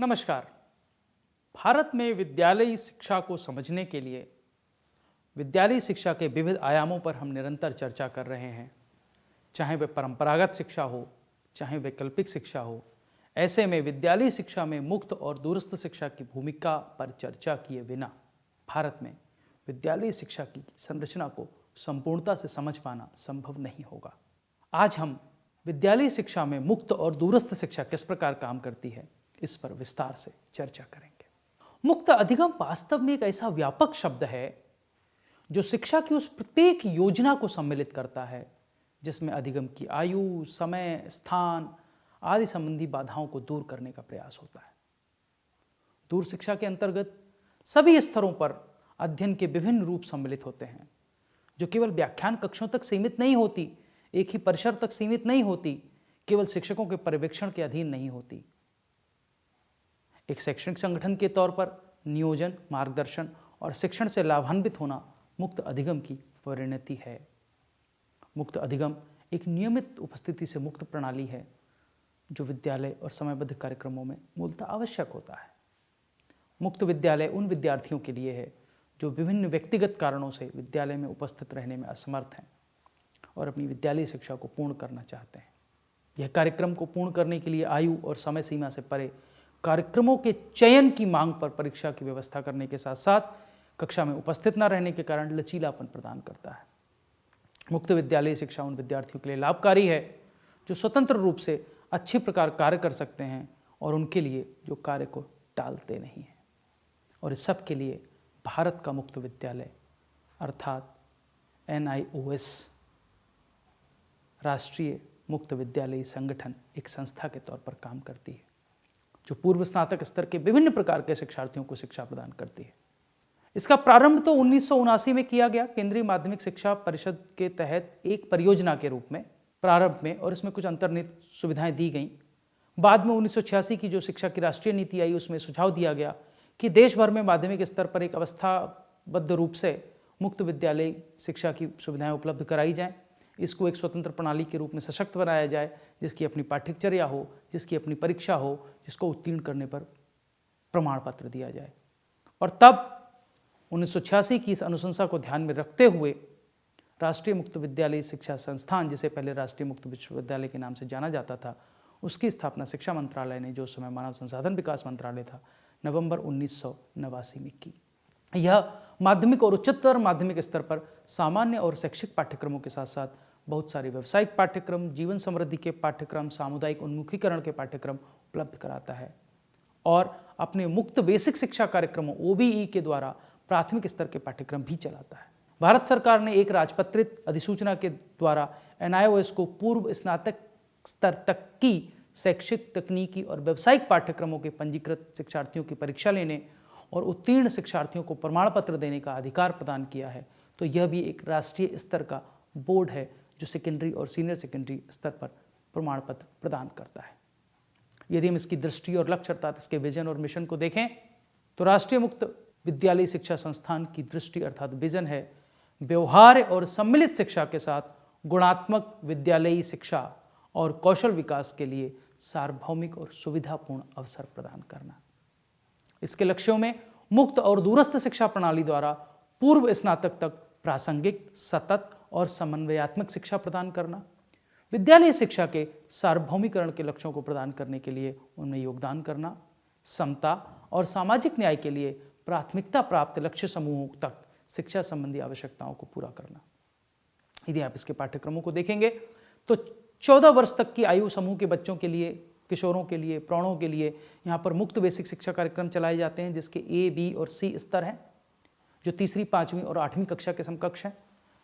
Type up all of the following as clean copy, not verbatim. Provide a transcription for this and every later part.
नमस्कार। भारत में विद्यालयी शिक्षा को समझने के लिए विद्यालयी शिक्षा के विविध आयामों पर हम निरंतर चर्चा कर रहे हैं। चाहे वह परंपरागत शिक्षा हो, चाहे वैकल्पिक शिक्षा हो, ऐसे में विद्यालयी शिक्षा में मुक्त और दूरस्थ शिक्षा की भूमिका पर चर्चा किए बिना भारत में विद्यालयी शिक्षा की संरचना को संपूर्णता से समझ पाना संभव नहीं होगा। आज हम विद्यालयी शिक्षा में मुक्त और दूरस्थ शिक्षा किस प्रकार काम करती है, इस पर विस्तार से चर्चा करेंगे। मुक्त अधिगम वास्तव में एक ऐसा व्यापक शब्द है जो शिक्षा की उस प्रत्येक योजना को सम्मिलित करता है जिसमें अधिगम की आयु, समय, स्थान आदि संबंधी बाधाओं को दूर करने का प्रयास होता है। दूर शिक्षा के अंतर्गत सभी स्तरों पर अध्ययन के विभिन्न रूप सम्मिलित होते हैं, जो केवल व्याख्यान कक्षों तक सीमित नहीं होती, एक ही परिसर तक सीमित नहीं होती, केवल शिक्षकों के पर्यवेक्षण के अधीन नहीं होती। एक शैक्षणिक संगठन के तौर पर नियोजन, मार्गदर्शन और शिक्षण से लाभान्वित होना मुक्त अधिगम की परिणति है। मुक्त अधिगम एक नियमित उपस्थिति से मुक्त प्रणाली है जो विद्यालय और समयबद्ध कार्यक्रमों में मूलतः आवश्यक होता है। मुक्त विद्यालय उन विद्यार्थियों के लिए है जो विभिन्न व्यक्तिगत कारणों से विद्यालय में उपस्थित रहने में असमर्थ हैं और अपनी विद्यालयी शिक्षा को पूर्ण करना चाहते हैं। यह कार्यक्रम को पूर्ण करने के लिए आयु और समय सीमा से परे कार्यक्रमों के चयन की मांग पर परीक्षा की व्यवस्था करने के साथ साथ कक्षा में उपस्थित न रहने के कारण लचीलापन प्रदान करता है। मुक्त विद्यालयी शिक्षा उन विद्यार्थियों के लिए लाभकारी है जो स्वतंत्र रूप से अच्छे प्रकार कार्य कर सकते हैं और उनके लिए जो कार्य को टालते नहीं हैं। और इस सब के लिए भारत का मुक्त विद्यालय अर्थात NIOS राष्ट्रीय मुक्त विद्यालयी संगठन एक संस्था के तौर पर काम करती है जो पूर्व स्नातक स्तर के विभिन्न प्रकार के शिक्षार्थियों को शिक्षा प्रदान करती है। इसका प्रारंभ तो 1979 में किया गया केंद्रीय माध्यमिक शिक्षा परिषद के तहत एक परियोजना के रूप में प्रारंभ में, और इसमें कुछ अंतर्निहित सुविधाएं दी गईं। बाद में 1986 की जो शिक्षा की राष्ट्रीय नीति आई उसमें सुझाव दिया गया कि देश भर में माध्यमिक स्तर पर एक अवस्थाबद्ध रूप से मुक्त विद्यालय शिक्षा की सुविधाएं उपलब्ध कराई जाएं। इसको एक स्वतंत्र प्रणाली के रूप में सशक्त बनाया जाए, जिसकी अपनी पाठ्यचर्या हो, जिसकी अपनी परीक्षा हो, जिसको उत्तीर्ण करने पर प्रमाण पत्र दिया जाए। और तब 1986 की इस अनुशंसा को ध्यान में रखते हुए राष्ट्रीय मुक्त विद्यालय शिक्षा संस्थान, जिसे पहले राष्ट्रीय मुक्त विश्वविद्यालय के नाम से जाना जाता था, उसकी स्थापना शिक्षा मंत्रालय ने, जो उस समय मानव संसाधन विकास मंत्रालय था, नवंबर 1989 में की। यह माध्यमिक और उच्चतर माध्यमिक स्तर पर सामान्य और शैक्षिक पाठ्यक्रमों के साथ साथ बहुत सारे व्यावसायिक पाठ्यक्रम, जीवन समृद्धि के पाठ्यक्रम, सामुदायिक उन्मुखीकरण के पाठ्यक्रम उपलब्ध कराता है और अपने मुक्त बेसिक शिक्षा कार्यक्रमों OBE के द्वारा प्राथमिक स्तर के पाठ्यक्रम भी चलाता है। भारत सरकार ने एक राजपत्रित अधिसूचना के द्वारा NIOS को पूर्व स्नातक स्तर तक की शैक्षिक, तकनीकी और व्यावसायिक पाठ्यक्रमों के पंजीकृत शिक्षार्थियों की परीक्षा लेने और उत्तीर्ण शिक्षार्थियों को प्रमाण पत्र देने का अधिकार प्रदान किया है। तो यह भी एक राष्ट्रीय स्तर का बोर्ड है जो सेकेंडरी और सीनियर सेकेंडरी स्तर पर प्रमाण पत्र प्रदान करता है। यदि हम इसकी दृष्टि और लक्ष्य अर्थात इसके विजन और मिशन को देखें तो राष्ट्रीय मुक्त विद्यालयी शिक्षा संस्थान की दृष्टि अर्थात विजन है व्यवहार्य और सम्मिलित शिक्षा के साथ गुणात्मक विद्यालयी शिक्षा और कौशल विकास के लिए सार्वभौमिक और सुविधापूर्ण अवसर प्रदान करना। इसके लक्ष्यों में मुक्त और दूरस्थ शिक्षा प्रणाली द्वारा पूर्व स्नातक तक प्रासंगिक, सतत और समन्वयात्मक शिक्षा प्रदान करना, विद्यालय शिक्षा के सार्वभौमिकरण के लक्ष्यों को प्रदान करने के लिए उनमें योगदान करना, समता और सामाजिक न्याय के लिए प्राथमिकता प्राप्त लक्ष्य समूहों तक शिक्षा संबंधी आवश्यकताओं को पूरा करना। यदि आप इसके पाठ्यक्रमों को देखेंगे तो 14 वर्ष तक की आयु समूह के बच्चों के लिए, किशोरों के लिए, प्रौढ़ों के लिए यहाँ पर मुक्त बेसिक शिक्षा कार्यक्रम चलाए जाते हैं जिसके A, B और C स्तर हैं, जो तीसरी, 5वीं और 8वीं कक्षा के समकक्ष हैं।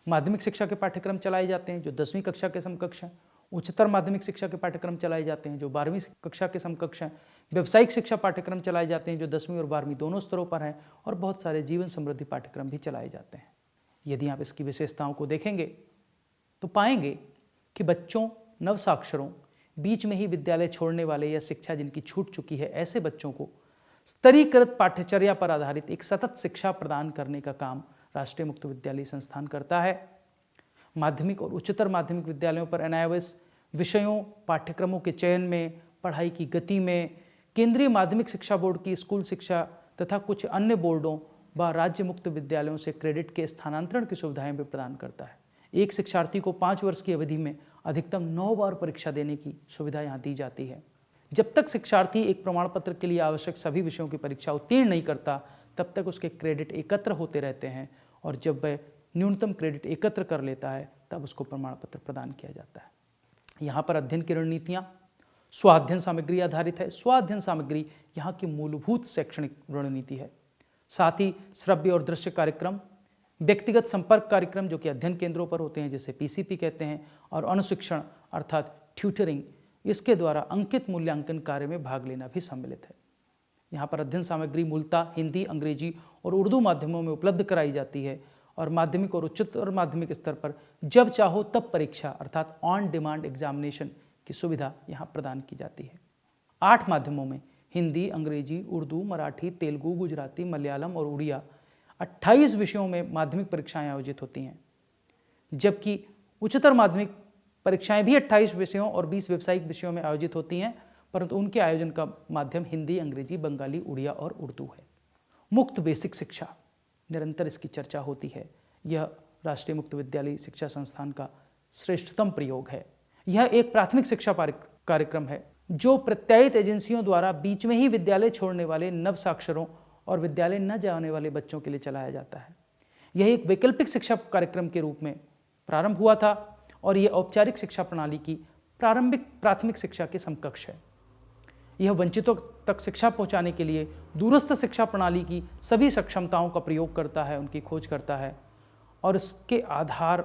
माध्यमिक शिक्षा के पाठ्यक्रम चलाए जाते हैं जो 10वीं कक्षा के समकक्ष हैं। उच्चतर माध्यमिक शिक्षा के पाठ्यक्रम चलाए जाते हैं जो 12वीं कक्षा के समकक्ष हैं। व्यावसायिक शिक्षा पाठ्यक्रम चलाए जाते हैं जो 10वीं और 12वीं दोनों स्तरों पर हैं, और बहुत सारे जीवन समृद्धि पाठ्यक्रम भी चलाए जाते हैं। यदि आप इसकी विशेषताओं को देखेंगे तो पाएंगे कि बच्चों, नवसाक्षरों, बीच में ही विद्यालय छोड़ने वाले या शिक्षा जिनकी छूट चुकी है, ऐसे बच्चों को स्तरीकृत पाठ्यचर्या पर आधारित एक सतत शिक्षा प्रदान करने का काम राष्ट्रीय मुक्त विद्यालय संस्थान करता है। माध्यमिक और उच्चतर माध्यमिक विद्यालयों पर एनआईओएस विषयों, पाठ्यक्रमों के चयन में, पढ़ाई की गति में केंद्रीय माध्यमिक शिक्षा बोर्ड की स्कूल शिक्षा तथा कुछ अन्य बोर्डों व राज्य मुक्त विद्यालयों से क्रेडिट के स्थानांतरण की सुविधाएं भी प्रदान करता है। एक शिक्षार्थी को 5 वर्ष की अवधि में अधिकतम 9 बार परीक्षा देने की सुविधा यहाँ दी जाती है। जब तक शिक्षार्थी एक प्रमाण पत्र के लिए आवश्यक सभी विषयों की परीक्षा उत्तीर्ण नहीं करता, तब तक उसके क्रेडिट एकत्र होते रहते हैं, और जब वह न्यूनतम क्रेडिट एकत्र कर लेता है तब उसको प्रमाण पत्र प्रदान किया जाता है। यहाँ पर अध्ययन की रणनीतियाँ स्वाध्ययन सामग्री आधारित है। स्वाध्ययन सामग्री यहाँ की मूलभूत शैक्षणिक रणनीति है। साथ ही श्रव्य और दृश्य कार्यक्रम, व्यक्तिगत संपर्क कार्यक्रम जो कि अध्ययन केंद्रों पर होते हैं जिसे पीसीपी कहते हैं, और अनुशिक्षण अर्थात ट्यूटरिंग, इसके द्वारा अंकित मूल्यांकन कार्य में भाग लेना भी सम्मिलित है। यहाँ पर अध्ययन सामग्री मूलतः हिंदी, अंग्रेजी और उर्दू माध्यमों में उपलब्ध कराई जाती है, और माध्यमिक और उच्चतर माध्यमिक स्तर पर जब चाहो तब परीक्षा अर्थात ऑन डिमांड एग्जामिनेशन की सुविधा यहाँ प्रदान की जाती है। 8 माध्यमों में हिंदी, अंग्रेजी, उर्दू, मराठी, तेलुगु, गुजराती, मलयालम और उड़िया 28 विषयों में माध्यमिक परीक्षाएं आयोजित होती हैं, जबकि उच्चतर माध्यमिक परीक्षाएं भी 28 विषयों और 20 व्यावसायिक विषयों में आयोजित होती हैं, परंतु उनके आयोजन का माध्यम हिंदी, अंग्रेजी, बंगाली, उड़िया और उर्दू है। मुक्त बेसिक शिक्षा, निरंतर इसकी चर्चा होती है। यह राष्ट्रीय मुक्त विद्यालय शिक्षा संस्थान का श्रेष्ठतम प्रयोग है। यह एक प्राथमिक शिक्षा कार्यक्रम है जो प्रत्यायित एजेंसियों द्वारा बीच में ही विद्यालय छोड़ने वाले नवसाक्षरों और विद्यालय न जाने वाले बच्चों के लिए चलाया जाता है। यह एक वैकल्पिक शिक्षा कार्यक्रम के रूप में प्रारंभ हुआ था, और यह औपचारिक शिक्षा प्रणाली की प्रारंभिक प्राथमिक शिक्षा के समकक्ष है। यह वंचितों तक शिक्षा पहुंचाने के लिए दूरस्थ शिक्षा प्रणाली की सभी सक्षमताओं का प्रयोग करता है, उनकी खोज करता है, और इसके आधार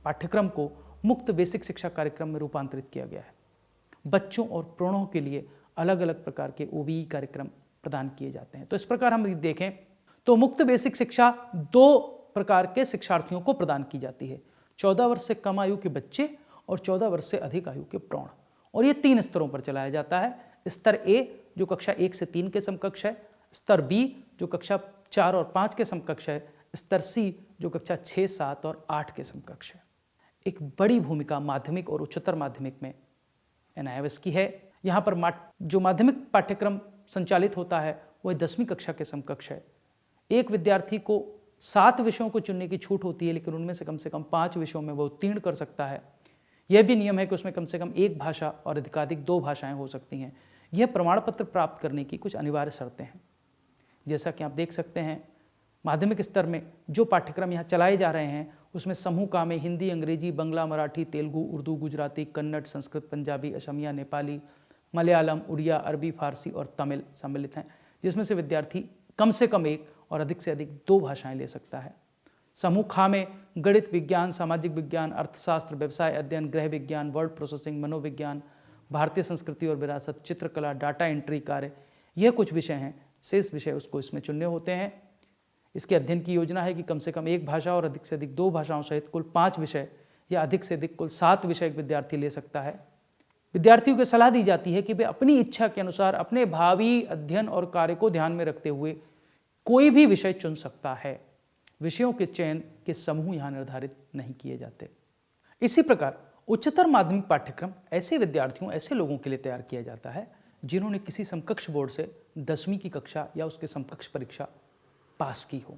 पाठ्यक्रम को मुक्त बेसिक शिक्षा कार्यक्रम में रूपांतरित किया गया है। बच्चों और प्रौढ़ों के लिए अलग अलग प्रकार के ओबीई कार्यक्रम प्रदान किए जाते हैं। तो इस प्रकार हम देखें तो मुक्त बेसिक शिक्षा 2 प्रकार के शिक्षार्थियों को प्रदान की जाती है, 14 वर्ष से कम आयु के बच्चे और 14 वर्ष से अधिक आयु के प्रौढ़, और ये 3 स्तरों पर चलाया जाता है। स्तर ए जो कक्षा 1 से 3 के समकक्ष है, स्तर बी जो कक्षा 4 और 5 के समकक्ष है, स्तर सी जो कक्षा 6, 7 और 8 के समकक्ष है। एक बड़ी भूमिका माध्यमिक और उच्चतर माध्यमिक में एनआईओएस की है। यहाँ पर जो माध्यमिक पाठ्यक्रम संचालित होता है वह 10वीं कक्षा के समकक्ष है। एक विद्यार्थी को 7 विषयों को चुनने की छूट होती है, लेकिन उनमें से कम 5 विषयों में वो उत्तीर्ण कर सकता है। यह भी नियम है कि उसमें कम से कम 1 भाषा और अधिकाधिक 2 भाषाएं हो सकती हैं। यह प्रमाण पत्र प्राप्त करने की कुछ अनिवार्य शर्तें हैं। जैसा कि आप देख सकते हैं, माध्यमिक स्तर में जो पाठ्यक्रम यहाँ चलाए जा रहे हैं उसमें समूह का में हिंदी, अंग्रेजी, बंगला, मराठी, तेलुगु, उर्दू, गुजराती, कन्नड़, संस्कृत, पंजाबी, असमिया, नेपाली, मलयालम, उड़िया, अरबी, फारसी और तमिल सम्मिलित हैं, जिसमें से विद्यार्थी कम से कम 1 और अधिक से अधिक 2 भाषाएं ले सकता है। समूह खा में गणित, विज्ञान, सामाजिक विज्ञान, अर्थशास्त्र, व्यवसाय अध्ययन, गृह विज्ञान, वर्ड प्रोसेसिंग, मनोविज्ञान, भारतीय संस्कृति और विरासत, चित्रकला, डाटा एंट्री कार्य, यह कुछ विषय हैं। शेष विषय उसको इसमें चुनने होते हैं। इसके अध्ययन की योजना है कि कम से कम 1 भाषा और अधिक से अधिक 2 भाषाओं सहित कुल 5 विषय या अधिक से अधिक कुल 7 विषय एक विद्यार्थी ले सकता है। विद्यार्थियों को सलाह दी जाती है कि वे अपनी इच्छा के अनुसार अपने भावी अध्ययन और कार्य को ध्यान में रखते हुए कोई भी विषय चुन सकता है। विषयों के चयन के समूह यहाँ निर्धारित नहीं किए जाते। इसी प्रकार उच्चतर माध्यमिक पाठ्यक्रम ऐसे विद्यार्थियों, ऐसे लोगों के लिए तैयार किया जाता है जिन्होंने किसी समकक्ष बोर्ड से 10वीं की कक्षा या उसके समकक्ष परीक्षा पास की हो।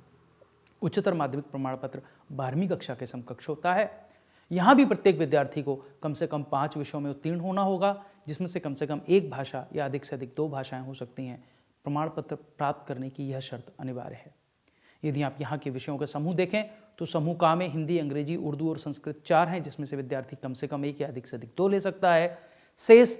उच्चतर माध्यमिक प्रमाण पत्र 12वीं कक्षा के समकक्ष होता है। यहाँ भी प्रत्येक विद्यार्थी को कम से कम 5 विषयों में उत्तीर्ण होना होगा, जिसमें से कम 1 भाषा या अधिक से अधिक 2 भाषाएं हो सकती हैं। प्रमाण पत्र प्राप्त करने की यह शर्त अनिवार्य है। यदि आप यहाँ के विषयों का समूह देखें तो समूह का में हिंदी, अंग्रेजी, उर्दू और संस्कृत 4 हैं, जिसमें से विद्यार्थी कम से कम 1 या अधिक से अधिक 2 ले सकता है। शेष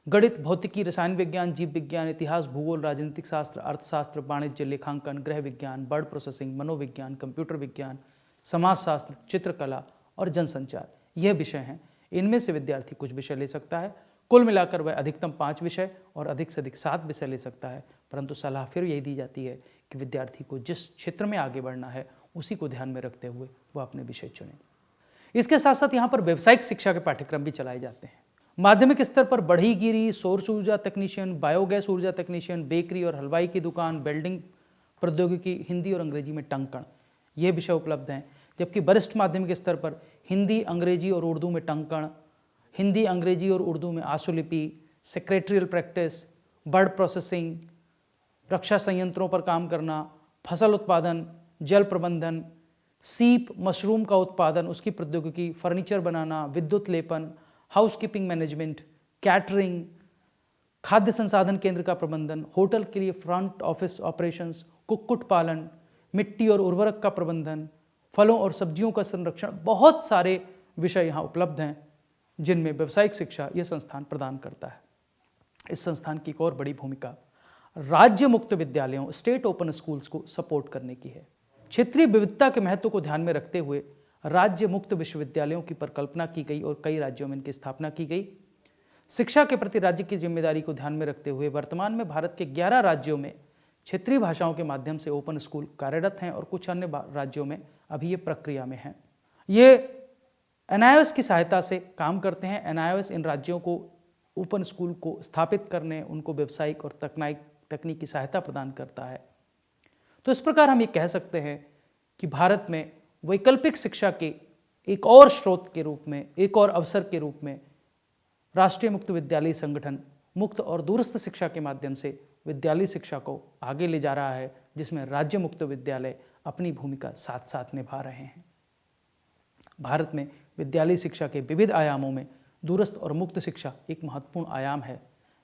गणित, भौतिकी, रसायन विज्ञान, जीव विज्ञान, इतिहास, भूगोल, राजनीतिक शास्त्र, अर्थशास्त्र, वाणिज्य, लेखांकन, गृह विज्ञान, वर्ड प्रोसेसिंग, मनोविज्ञान, कंप्यूटर विज्ञान, समाजशास्त्र, चित्रकला और जनसंचार, यह विषय हैं। इनमें से विद्यार्थी कुछ विषय ले सकता है। कुल मिलाकर वह अधिकतम 5 विषय और अधिक से अधिक 7 विषय ले सकता है, परंतु सलाह फिर यही दी जाती है कि विद्यार्थी को जिस क्षेत्र में आगे बढ़ना है उसी को ध्यान में रखते हुए वह अपने विषय चुने। इसके साथ साथ यहाँ पर व्यावसायिक शिक्षा के पाठ्यक्रम भी चलाए जाते हैं। माध्यमिक स्तर पर बढ़ईगिरी, सौर ऊर्जा तकनीशियन, बायोगैस ऊर्जा तकनीशियन, बेकरी और हलवाई की दुकान, वेल्डिंग प्रौद्योगिकी, हिंदी और अंग्रेजी में टंकण, ये विषय उपलब्ध हैं। जबकि वरिष्ठ माध्यमिक स्तर पर हिंदी, अंग्रेजी और उर्दू में टंकण, हिंदी, अंग्रेजी और उर्दू में आशुलिपि, सेक्रेटरियल प्रैक्टिस, बर्ड प्रोसेसिंग, रक्षा संयंत्रों पर काम करना, फसल उत्पादन, जल प्रबंधन, सीप, मशरूम का उत्पादन, उसकी प्रौद्योगिकी, फर्नीचर बनाना, विद्युत लेपन, हाउसकीपिंग मैनेजमेंट, कैटरिंग, खाद्य संसाधन केंद्र का प्रबंधन, होटल के लिए फ्रंट ऑफिस ऑपरेशंस, कुक्कुट पालन, मिट्टी और उर्वरक का प्रबंधन, फलों और सब्जियों का संरक्षण, बहुत सारे विषय यहाँ उपलब्ध हैं जिनमें व्यावसायिक शिक्षा यह संस्थान प्रदान करता है। इस संस्थान की एक और बड़ी भूमिका राज्य मुक्त विद्यालयों, स्टेट ओपन स्कूल्स को सपोर्ट करने की है। क्षेत्रीय विविधता के महत्व को ध्यान में रखते हुए राज्य मुक्त विश्वविद्यालयों की परिकल्पना की गई और कई राज्यों में इनकी स्थापना की गई। शिक्षा के प्रति राज्य की जिम्मेदारी को ध्यान में रखते हुए वर्तमान में भारत के 11 राज्यों में क्षेत्रीय भाषाओं के माध्यम से ओपन स्कूल कार्यरत हैं और कुछ अन्य राज्यों में अभी ये प्रक्रिया में हैं। ये NIOS की सहायता से काम करते हैं। NIOS इन राज्यों को ओपन स्कूल को स्थापित करने, उनको व्यावसायिक और तकनीकी सहायता प्रदान करता है। तो इस प्रकार हम ये कह सकते हैं कि भारत में वैकल्पिक शिक्षा के एक और स्रोत के रूप में, एक और अवसर के रूप में राष्ट्रीय मुक्त विद्यालय संगठन मुक्त और दूरस्थ शिक्षा के माध्यम से विद्यालय शिक्षा को आगे ले जा रहा है, जिसमें राज्य मुक्त विद्यालय अपनी भूमिका साथ साथ निभा रहे हैं। भारत में विद्यालय शिक्षा के विविध आयामों में दूरस्थ और मुक्त शिक्षा एक महत्वपूर्ण आयाम है।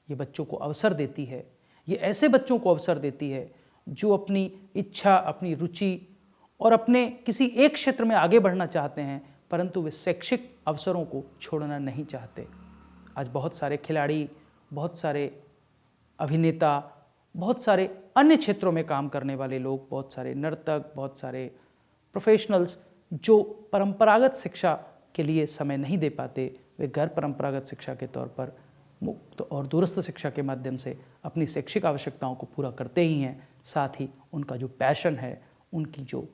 ये बच्चों को अवसर देती है, ये ऐसे बच्चों को अवसर देती है जो अपनी इच्छा, अपनी रुचि और अपने किसी एक क्षेत्र में आगे बढ़ना चाहते हैं, परंतु वे शैक्षिक अवसरों को छोड़ना नहीं चाहते। आज बहुत सारे खिलाड़ी, बहुत सारे अभिनेता, बहुत सारे अन्य क्षेत्रों में काम करने वाले लोग, बहुत सारे नर्तक, बहुत सारे प्रोफेशनल्स जो परंपरागत शिक्षा के लिए समय नहीं दे पाते, वे गैर परंपरागत शिक्षा के तौर पर मुक्त और दूरस्थ शिक्षा के माध्यम से अपनी शैक्षिक आवश्यकताओं को पूरा करते ही हैं। साथ ही उनका जो पैशन है, उनकी जो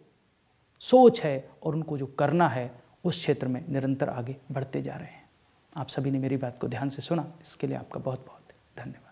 सोच है और उनको जो करना है, उस क्षेत्र में निरंतर आगे बढ़ते जा रहे हैं। आप सभी ने मेरी बात को ध्यान से सुना, इसके लिए आपका बहुत बहुत धन्यवाद।